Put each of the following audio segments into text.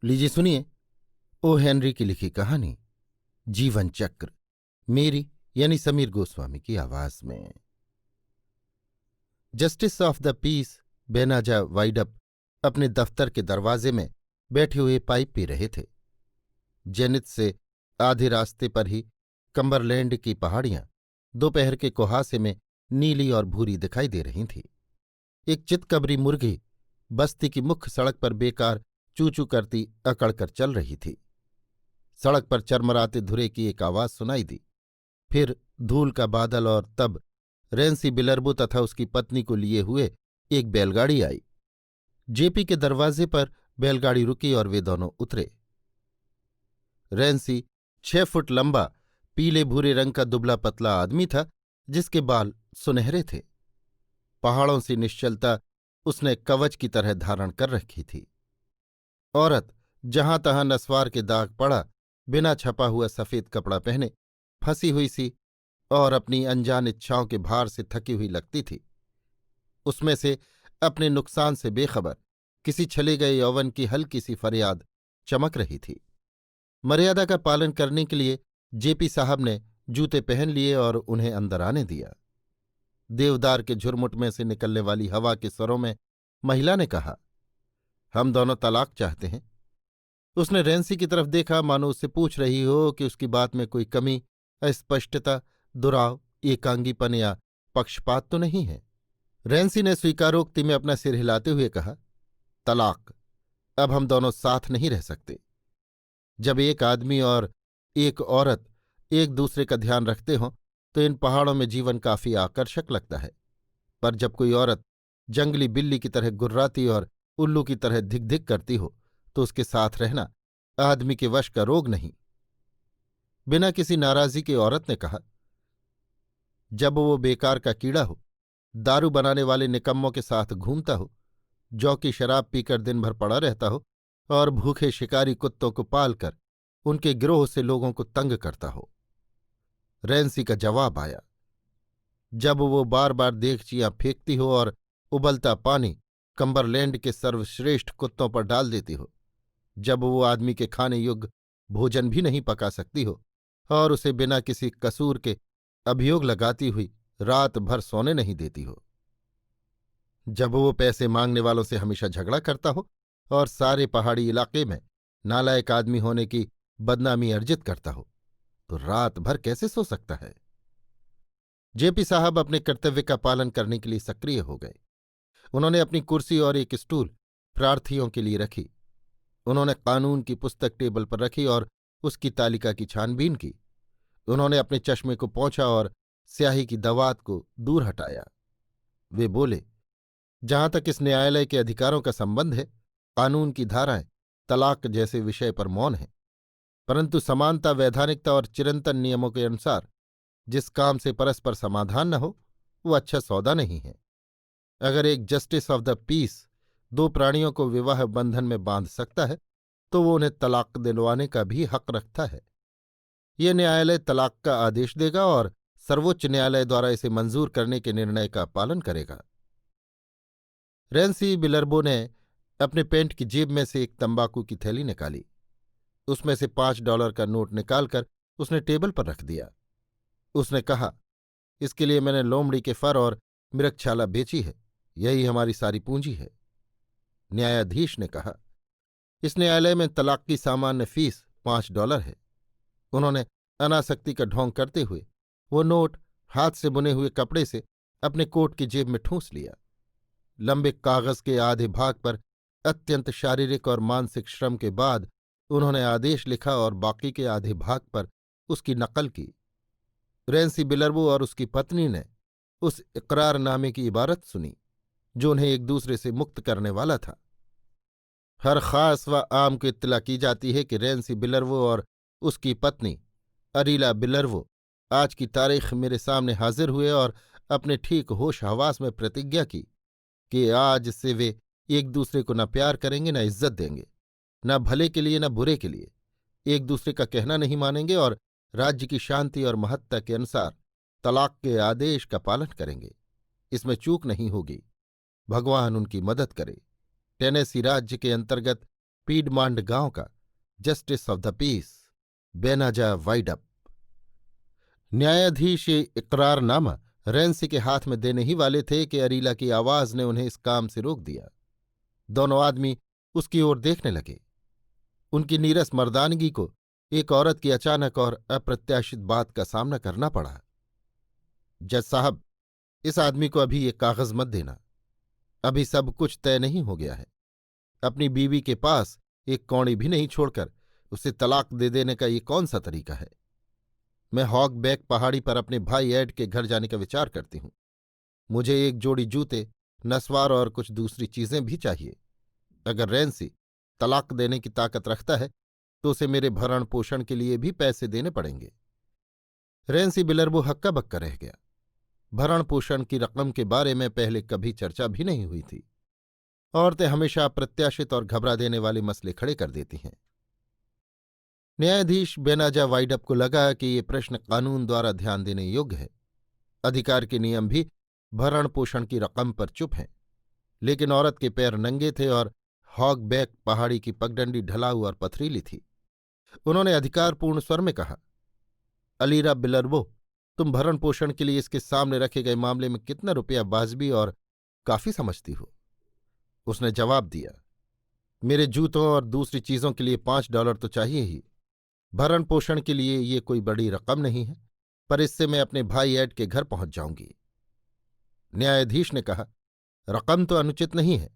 लीजिए सुनिए O Henry की लिखी कहानी जीवन चक्र, मेरी यानी समीर गोस्वामी की आवाज में। जस्टिस ऑफ द पीस बेनाजा वाइडअप अपने दफ्तर के दरवाजे में बैठे हुए पाइप पी रहे थे। जेनिथ से आधे रास्ते पर ही कम्बरलैंड की पहाड़ियां दोपहर के कुहासे में नीली और भूरी दिखाई दे रही थीं। एक चितकबरी मुर्गी बस्ती की मुख्य सड़क पर बेकार चू चू करती अकड़कर चल रही थी। सड़क पर चरमराते धुरे की एक आवाज सुनाई दी, फिर धूल का बादल, और तब रेंसी बिलर्बो तथा उसकी पत्नी को लिए हुए एक बैलगाड़ी आई। जेपी के दरवाजे पर बैलगाड़ी रुकी और वे दोनों उतरे। रेंसी 6 फुट लंबा, पीले भूरे रंग का दुबला पतला आदमी था, जिसके बाल सुनहरे थे। पहाड़ों से निश्चलता उसने कवच की तरह धारण कर रखी थी। औरत जहां तहां नस्वार के दाग पड़ा, बिना छपा हुआ सफेद कपड़ा पहने, फंसी हुई सी और अपनी अनजान इच्छाओं के भार से थकी हुई लगती थी। उसमें से अपने नुकसान से बेखबर किसी छले गए यौवन की हल्की सी फरियाद चमक रही थी। मर्यादा का पालन करने के लिए जेपी साहब ने जूते पहन लिए और उन्हें अंदर आने दिया। देवदार के झुरमुट में से निकलने वाली हवा के स्वरों में महिला ने कहा, हम दोनों तलाक चाहते हैं। उसने रेंसी की तरफ देखा, मानो उससे पूछ रही हो कि उसकी बात में कोई कमी, अस्पष्टता, दुराव, एकांगीपन या पक्षपात तो नहीं है। रेंसी ने स्वीकारोक्ति में अपना सिर हिलाते हुए कहा, तलाक। अब हम दोनों साथ नहीं रह सकते। जब एक आदमी और एक औरत एक दूसरे का ध्यान रखते हों तो इन पहाड़ों में जीवन काफी आकर्षक लगता है, पर जब कोई औरत जंगली बिल्ली की तरह गुर्राती और उल्लू की तरह धिक धिक करती हो तो उसके साथ रहना आदमी के वश का रोग नहीं। बिना किसी नाराजगी के औरत ने कहा, जब वो बेकार का कीड़ा हो, दारू बनाने वाले निकम्मों के साथ घूमता हो, जौ की शराब पीकर दिन भर पड़ा रहता हो और भूखे शिकारी कुत्तों को पालकर उनके गिरोह से लोगों को तंग करता हो। रेंसी का जवाब आया, जब वो बार बार देगचियां फेंकती हो और उबलता पानी कम्बरलैंड के सर्वश्रेष्ठ कुत्तों पर डाल देती हो, जब वो आदमी के खाने योग्य भोजन भी नहीं पका सकती हो और उसे बिना किसी कसूर के अभियोग लगाती हुई रात भर सोने नहीं देती हो, जब वो पैसे मांगने वालों से हमेशा झगड़ा करता हो और सारे पहाड़ी इलाके में नालायक आदमी होने की बदनामी अर्जित करता हो, तो रात भर कैसे सो सकता है। जेपी साहब अपने कर्तव्य का पालन करने के लिए सक्रिय हो गए। उन्होंने अपनी कुर्सी और एक स्टूल प्रार्थियों के लिए रखी। उन्होंने कानून की पुस्तक टेबल पर रखी और उसकी तालिका की छानबीन की। उन्होंने अपने चश्मे को पोंछा और स्याही की दवात को दूर हटाया। वे बोले, जहां तक इस न्यायालय के अधिकारों का संबंध है, कानून की धाराएं तलाक जैसे विषय पर मौन है, परंतु समानता, वैधानिकता और चिरंतन नियमों के अनुसार जिस काम से परस्पर समाधान न हो वो अच्छा सौदा नहीं है। अगर एक जस्टिस ऑफ द पीस दो प्राणियों को विवाह बंधन में बांध सकता है तो वो उन्हें तलाक दिलवाने का भी हक रखता है। ये न्यायालय तलाक का आदेश देगा और सर्वोच्च न्यायालय द्वारा इसे मंजूर करने के निर्णय का पालन करेगा। रेंसी बिलर्बो ने अपने पेंट की जेब में से एक तंबाकू की थैली निकाली। उसमें से $5 का नोट निकालकर उसने टेबल पर रख दिया। उसने कहा, इसके लिए मैंने लोमड़ी के फर और मृगछाला बेची है, यही हमारी सारी पूंजी है। न्यायाधीश ने कहा, इस न्यायालय में तलाक की सामान्य फीस $5 है। उन्होंने अनासक्ति का ढोंग करते हुए वो नोट हाथ से बुने हुए कपड़े से अपने कोट की जेब में ठूंस लिया। लंबे कागज के आधे भाग पर अत्यंत शारीरिक और मानसिक श्रम के बाद उन्होंने आदेश लिखा और बाकी के आधे भाग पर उसकी नकल की। रेंसी बिलर्बो और उसकी पत्नी ने उस इकरारनामे की इबारत सुनी जो उन्हें एक दूसरे से मुक्त करने वाला था। हर खास व आम को इत्तला की जाती है कि रेंसी बिलर्वो और उसकी पत्नी अरीला बिलर्वो आज की तारीख मेरे सामने हाजिर हुए और अपने ठीक होश हवास में प्रतिज्ञा की कि आज से वे एक दूसरे को न प्यार करेंगे, न इज्जत देंगे, न भले के लिए न बुरे के लिए, एक दूसरे का कहना नहीं मानेंगे और राज्य की शांति और महत्ता के अनुसार तलाक के आदेश का पालन करेंगे। इसमें चूक नहीं होगी। भगवान उनकी मदद करे। टेनेसी राज्य के अंतर्गत पीडमांड गांव का जस्टिस ऑफ द पीस बेनाजा वाइडअप। न्यायाधीश ये इकरारनामा रेंसी के हाथ में देने ही वाले थे कि अरीला की आवाज ने उन्हें इस काम से रोक दिया। दोनों आदमी उसकी ओर देखने लगे। उनकी नीरस मर्दानगी को एक औरत की अचानक और अप्रत्याशित बात का सामना करना पड़ा। जज साहब, इस आदमी को अभी ये कागज मत देना। अभी सब कुछ तय नहीं हो गया है। अपनी बीवी के पास एक कौड़ी भी नहीं छोड़कर उसे तलाक दे देने का ये कौन सा तरीका है। मैं हॉगबैक पहाड़ी पर अपने भाई एड के घर जाने का विचार करती हूं। मुझे एक जोड़ी जूते, नस्वार और कुछ दूसरी चीजें भी चाहिए। अगर रेंसी तलाक देने की ताकत रखता है तो उसे मेरे भरण पोषण के लिए भी पैसे देने पड़ेंगे। रेंसी बिलर्बो हक्का बक्का रह गया। भरण पोषण की रकम के बारे में पहले कभी चर्चा भी नहीं हुई थी। औरतें हमेशा अप्रत्याशित और घबरा देने वाले मसले खड़े कर देती हैं। न्यायाधीश बेनाजा वाइडअप को लगा कि ये प्रश्न कानून द्वारा ध्यान देने योग्य है। अधिकार के नियम भी भरण पोषण की रकम पर चुप हैं। लेकिन औरत के पैर नंगे थे और हॉगबैक पहाड़ी की पगडंडी ढलाऊ और पथरीली थी। उन्होंने अधिकारपूर्ण स्वर में कहा, अलीरा बिलर्बो, तुम भरण पोषण के लिए इसके सामने रखे गए मामले में कितना रुपया बाजबी और काफी समझती हो? उसने जवाब दिया, मेरे जूतों और दूसरी चीजों के लिए $5 तो चाहिए ही। भरण पोषण के लिए ये कोई बड़ी रकम नहीं है, पर इससे मैं अपने भाई एड के घर पहुंच जाऊंगी। न्यायाधीश ने कहा, रकम तो अनुचित नहीं है।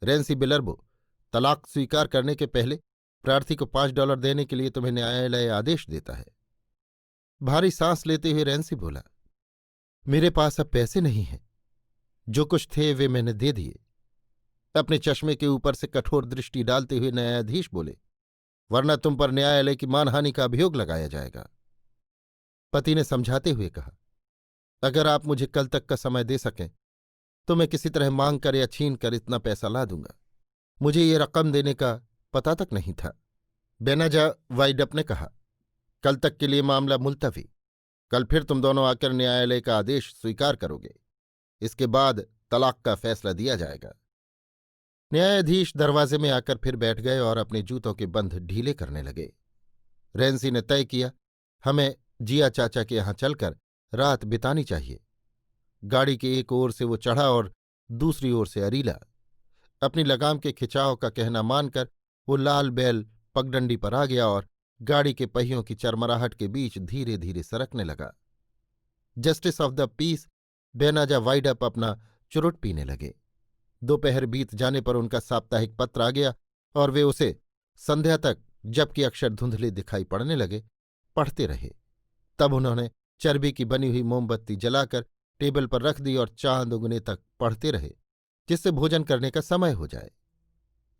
रेंसी बिलर्बो, तलाक स्वीकार करने के पहले प्रार्थी को $5 देने के लिए तुम्हें न्यायालय आदेश देता है। भारी सांस लेते हुए रेंसी बोला, मेरे पास अब पैसे नहीं हैं। जो कुछ थे वे मैंने दे दिए। अपने चश्मे के ऊपर से कठोर दृष्टि डालते हुए न्यायाधीश बोले, वरना तुम पर न्यायालय की मानहानि का अभियोग लगाया जाएगा। पति ने समझाते हुए कहा, अगर आप मुझे कल तक का समय दे सकें तो मैं किसी तरह मांग कर या छीन कर इतना पैसा ला दूंगा। मुझे ये रकम देने का पता तक नहीं था। बेनाजा वाइडअप ने कहा, कल तक के लिए मामला मुलतवी। कल फिर तुम दोनों आकर न्यायालय का आदेश स्वीकार करोगे। इसके बाद तलाक का फैसला दिया जाएगा। न्यायाधीश दरवाजे में आकर फिर बैठ गए और अपने जूतों के बंध ढीले करने लगे। रेंसी ने तय किया, हमें जिया चाचा के यहां चलकर रात बितानी चाहिए। गाड़ी के एक ओर से वो चढ़ा और दूसरी ओर से अरीला। अपनी लगाम के खिंचाव का कहना मानकर वो लाल बैल पगडंडी पर आ गया और गाड़ी के पहियों की चरमराहट के बीच धीरे धीरे सरकने लगा। जस्टिस ऑफ द पीस बेनाजा वाइडअप अपना चुरुट पीने लगे। दोपहर बीत जाने पर उनका साप्ताहिक पत्र आ गया और वे उसे संध्या तक, जबकि अक्षर धुंधले दिखाई पड़ने लगे, पढ़ते रहे। तब उन्होंने चर्बी की बनी हुई मोमबत्ती जलाकर टेबल पर रख दी और चांद उगने तक पढ़ते रहे, जिससे भोजन करने का समय हो जाए।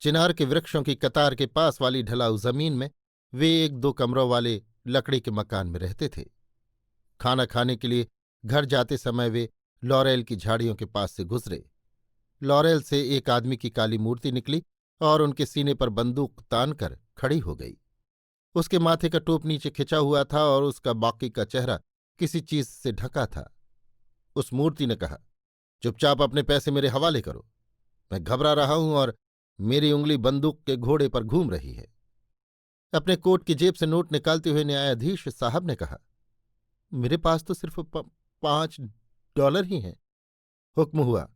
चिनार के वृक्षों की कतार के पास वाली ढलाऊ जमीन में वे 1-2 कमरों वाले लकड़ी के मकान में रहते थे। खाना खाने के लिए घर जाते समय वे लॉरेल की झाड़ियों के पास से गुजरे। लॉरेल से एक आदमी की काली मूर्ति निकली और उनके सीने पर बंदूक तान कर खड़ी हो गई। उसके माथे का टोप नीचे खिंचा हुआ था और उसका बाकी का चेहरा किसी चीज से ढका था। उस मूर्ति ने कहा, चुपचाप अपने पैसे मेरे हवाले करो। मैं घबरा रहा हूं और मेरी उंगली बंदूक के घोड़े पर घूम रही है। अपने कोट की जेब से नोट निकालते हुए न्यायाधीश साहब ने कहा, मेरे पास तो सिर्फ $5 ही हैं। हुक्म हुआ,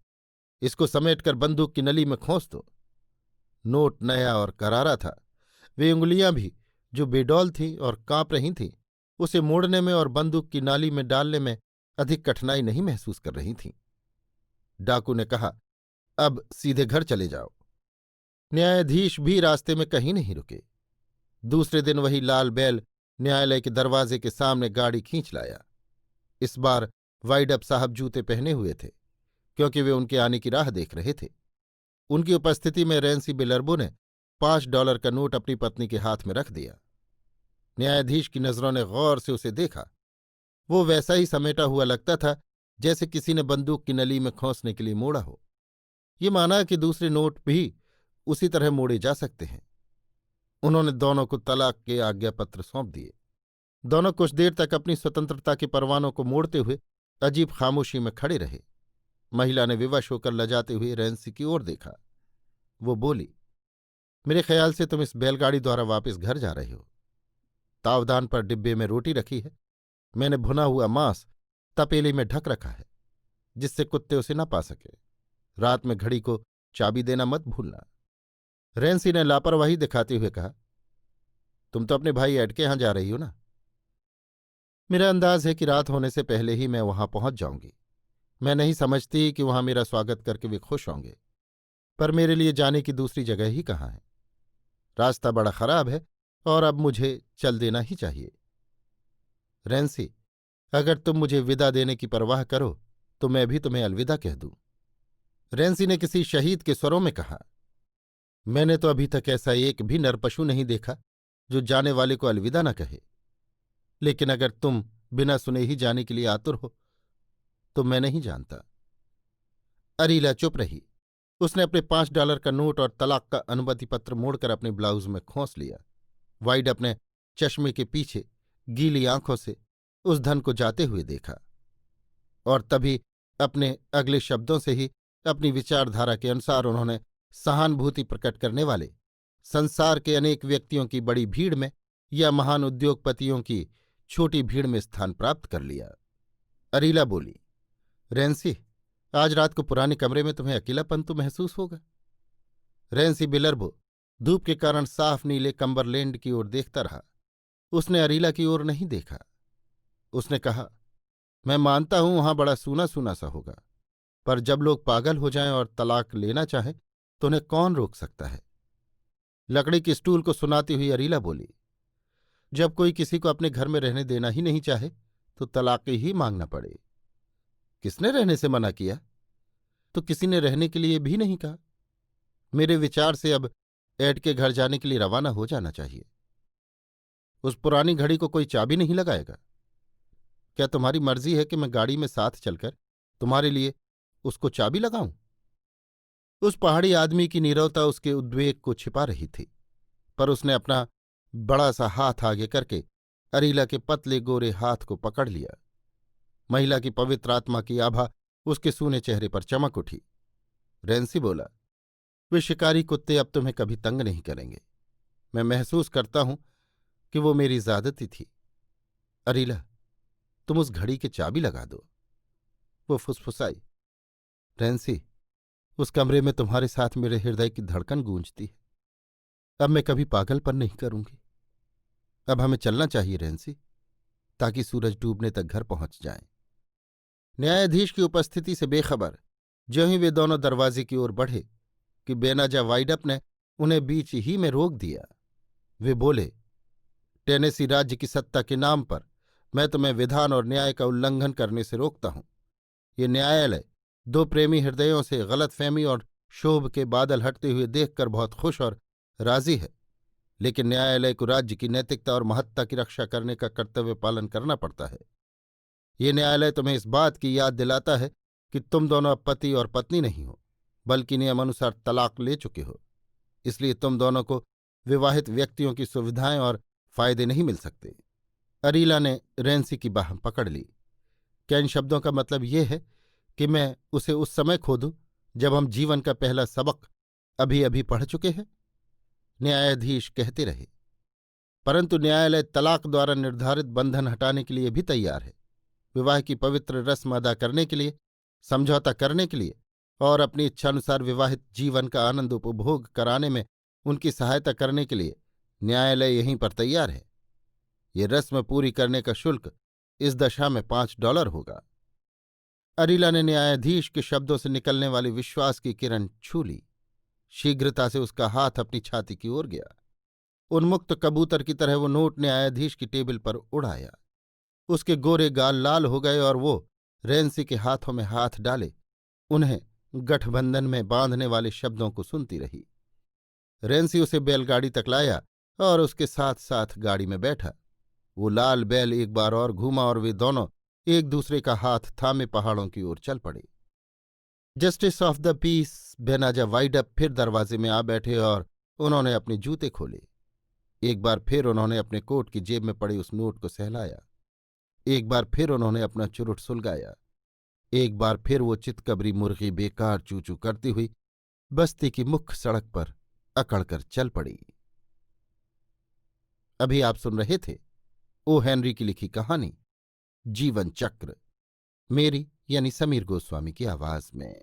इसको समेटकर बंदूक की नली में खोंस दो। नोट नया और करारा था। वे उंगलियां भी, जो बेडौल थीं और कांप रही थीं, उसे मोड़ने में और बंदूक की नाली में डालने में अधिक कठिनाई नहीं महसूस कर रही थीं। डाकू ने कहा, अब सीधे घर चले जाओ। न्यायाधीश भी रास्ते में कहीं नहीं रुके। दूसरे दिन वही लाल बैल न्यायालय के दरवाजे के सामने गाड़ी खींच लाया। इस बार वाइडअप साहब जूते पहने हुए थे, क्योंकि वे उनके आने की राह देख रहे थे। उनकी उपस्थिति में रेंसी बिलर्बो ने $5 का नोट अपनी पत्नी के हाथ में रख दिया। न्यायाधीश की नजरों ने गौर से उसे देखा। वो वैसा ही समेटा हुआ लगता था जैसे किसी ने बंदूक की नली में खोंसने के लिए मोड़ा हो। ये माना कि दूसरे नोट भी उसी तरह मोड़े जा सकते हैं। उन्होंने दोनों को तलाक के आज्ञापत्र सौंप दिए। दोनों कुछ देर तक अपनी स्वतंत्रता के परवानों को मोड़ते हुए अजीब खामोशी में खड़े रहे। महिला ने विवश होकर लजाते हुए रेंसी की ओर देखा। वो बोली, मेरे ख्याल से तुम इस बैलगाड़ी द्वारा वापस घर जा रहे हो। तावदान पर डिब्बे में रोटी रखी है। मैंने भुना हुआ मांस तपेली में ढक रखा है, जिससे कुत्ते उसे न पा सके। रात में घड़ी को चाबी देना मत भूलना। रेंसी ने लापरवाही दिखाते हुए कहा, तुम तो अपने भाई एड के यहां जा रही हो ना? मेरा अंदाज है कि रात होने से पहले ही मैं वहां पहुंच जाऊंगी। मैं नहीं समझती कि वहां मेरा स्वागत करके वे खुश होंगे, पर मेरे लिए जाने की दूसरी जगह ही कहाँ है। रास्ता बड़ा खराब है और अब मुझे चल देना ही चाहिए। रेंसी, अगर तुम मुझे विदा देने की परवाह करो तो मैं भी तुम्हें अलविदा कह दूं। रेंसी ने किसी शहीद के स्वरों में कहा, मैंने तो अभी तक ऐसा एक भी नरपशु नहीं देखा जो जाने वाले को अलविदा न कहे। लेकिन अगर तुम बिना सुने ही जाने के लिए आतुर हो तो मैं नहीं जानता। अरीला चुप रही। उसने अपने $5 का नोट और तलाक का अनुमति पत्र मोड़कर अपने ब्लाउज में खोंस लिया। वाइड अपने चश्मे के पीछे गीली आंखों से उस धन को जाते हुए देखा और तभी अपने अगले शब्दों से ही अपनी विचारधारा के अनुसार उन्होंने सहानुभूति प्रकट करने वाले संसार के अनेक व्यक्तियों की बड़ी भीड़ में या महान उद्योगपतियों की छोटी भीड़ में स्थान प्राप्त कर लिया। अरीला बोली, रेंसी, आज रात को पुराने कमरे में तुम्हें अकेलापन तो महसूस होगा। रेंसी बिलर्बो धूप के कारण साफ नीले कम्बरलैंड की ओर देखता रहा। उसने अरीला की ओर नहीं देखा। उसने कहा, मैं मानता हूं वहां बड़ा सूना सूना सा होगा, पर जब लोग पागल हो जाएं और तलाक लेना चाहें तो उन्हें कौन रोक सकता है? लकड़ी की स्टूल को सुनाती हुई अरीला बोली, जब कोई किसी को अपने घर में रहने देना ही नहीं चाहे तो तलाक ही मांगना पड़े। किसने रहने से मना किया? तो किसी ने रहने के लिए भी नहीं कहा। मेरे विचार से अब एड के घर जाने के लिए रवाना हो जाना चाहिए। उस पुरानी घड़ी को कोई चाबी नहीं लगाएगा? क्या तुम्हारी मर्जी है कि मैं गाड़ी में साथ चलकर तुम्हारे लिए उसको चाबी लगाऊं? उस पहाड़ी आदमी की नीरवता उसके उद्वेग को छिपा रही थी, पर उसने अपना बड़ा सा हाथ आगे करके अरीला के पतले गोरे हाथ को पकड़ लिया। महिला की पवित्र आत्मा की आभा उसके सूने चेहरे पर चमक उठी। रेंसी बोला, वे शिकारी कुत्ते अब तुम्हें कभी तंग नहीं करेंगे। मैं महसूस करता हूं कि वो मेरी ज्यादती थी। अरीला, तुम उस घड़ी की चाबी लगा दो। वो फुसफुसाई, रेंसी, उस कमरे में तुम्हारे साथ मेरे हृदय की धड़कन गूंजती है। अब मैं कभी पागलपन नहीं करूंगी। अब हमें चलना चाहिए रेंसी, ताकि सूरज डूबने तक घर पहुंच जाएं। न्यायाधीश की उपस्थिति से बेखबर ज्यों ही वे दोनों दरवाजे की ओर बढ़े कि बेनाजा वाइडअप ने उन्हें बीच ही में रोक दिया। वे बोले, टेनेसी राज्य की सत्ता के नाम पर मैं तुम्हें विधान और न्याय का उल्लंघन करने से रोकता हूं। ये न्यायालय दो प्रेमी हृदयों से गलतफहमी और क्षोभ के बादल हटते हुए देखकर बहुत खुश और राजी है, लेकिन न्यायालय को राज्य की नैतिकता और महत्ता की रक्षा करने का कर्तव्य पालन करना पड़ता है। ये न्यायालय तुम्हें इस बात की याद दिलाता है कि तुम दोनों अब पति और पत्नी नहीं हो, बल्कि नियमानुसार तलाक ले चुके हो। इसलिए तुम दोनों को विवाहित व्यक्तियों की सुविधाएं और फायदे नहीं मिल सकते। अरीला ने रेंसी की बाह पकड़ ली। क्या इन शब्दों का मतलब ये है कि मैं उसे उस समय खो दूं जब हम जीवन का पहला सबक अभी अभी पढ़ चुके हैं? न्यायाधीश कहते रहे, परंतु न्यायालय तलाक द्वारा निर्धारित बंधन हटाने के लिए भी तैयार है। विवाह की पवित्र रस्म अदा करने के लिए, समझौता करने के लिए और अपनी इच्छानुसार विवाहित जीवन का आनंद उपभोग कराने में उनकी सहायता करने के लिए न्यायालय यहीं पर तैयार है। ये रस्म पूरी करने का शुल्क इस दशा में $5 होगा। अरीला ने न्यायाधीश के शब्दों से निकलने वाली विश्वास की किरण छू ली। शीघ्रता से उसका हाथ अपनी छाती की ओर गया। उन्मुक्त कबूतर की तरह वो नोट न्यायाधीश की टेबल पर उड़ाया। उसके गोरे गाल लाल हो गए और वो रेंसी के हाथों में हाथ डाले उन्हें गठबंधन में बांधने वाले शब्दों को सुनती रही। रेंसी उसे बैलगाड़ी तक लाया और उसके साथ साथ गाड़ी में बैठा। वो लाल बैल एक बार और घूमा और वे दोनों एक दूसरे का हाथ थामे पहाड़ों की ओर चल पड़े। जस्टिस ऑफ द पीस बेनाजा वाइडअप फिर दरवाजे में आ बैठे और उन्होंने अपने जूते खोले। एक बार फिर उन्होंने अपने कोट की जेब में पड़े उस नोट को सहलाया। एक बार फिर उन्होंने अपना चुरुट सुलगाया। एक बार फिर वो चितकबरी मुर्गी बेकार चूचू करती हुई बस्ती की मुख्य सड़क पर अकड़कर चल पड़ी। अभी आप सुन रहे थे ओ हेनरी की लिखी कहानी जीवन चक्र, मेरी यानी समीर गोस्वामी की आवाज में।